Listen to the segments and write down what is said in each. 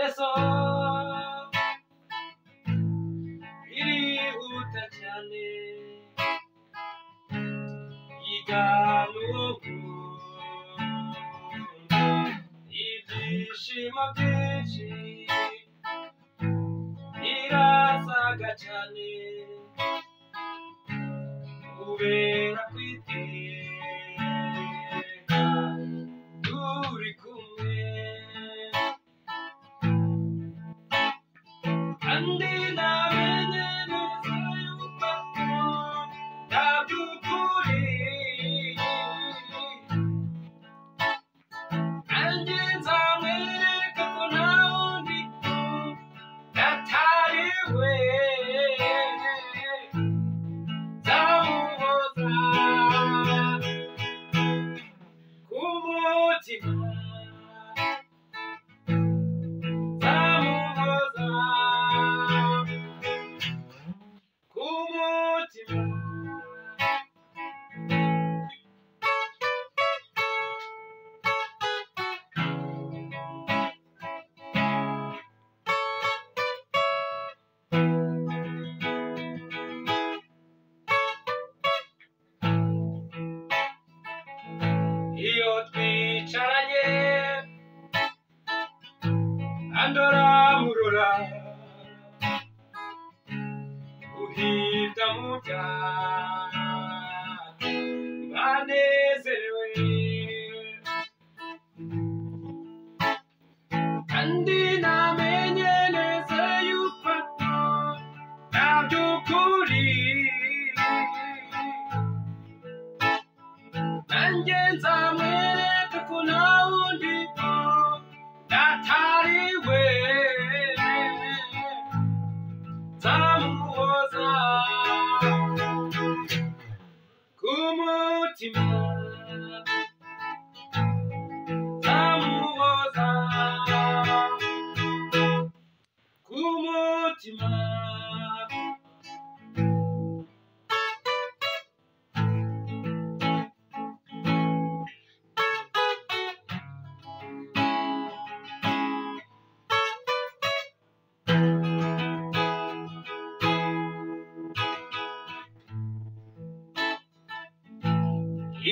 Espresso irihuta cyane iganugu ibyishimo byinshi irasaga cyane kubera kwiteka turi kumwe kandi namenye neza yuko ndabyukuri nanjye nzamwereka ko nta wundi atari we nzamuhoza ku mutima iyo twicaranye andora murora uhita mu byaha banezerewe kandi namenye neza yuko ndabyukuri nanjye nzamwereka ko nta wundi atari we nzamuhoza ku mutima nzamuhoza ku mutima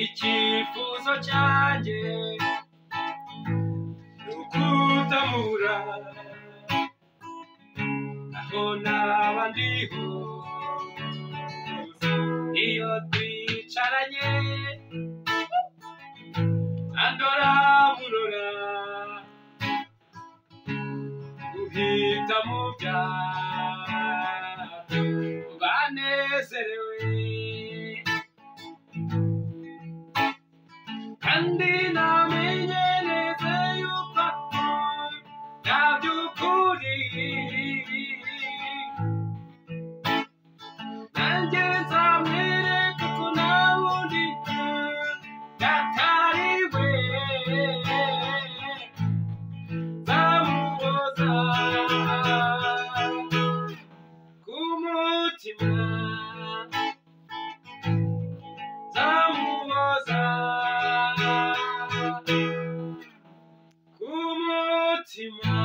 icyifuzo cyanjye ukutamura aho naba ndi hose iyo twicaranye andora murora uhita mu byaha banezerewe kandi namenye neza yuko ndabyukuri nanjye nzamwereka ko nta wundi atari we nzamuhoza ku mutima nzamuhoza ku mutima.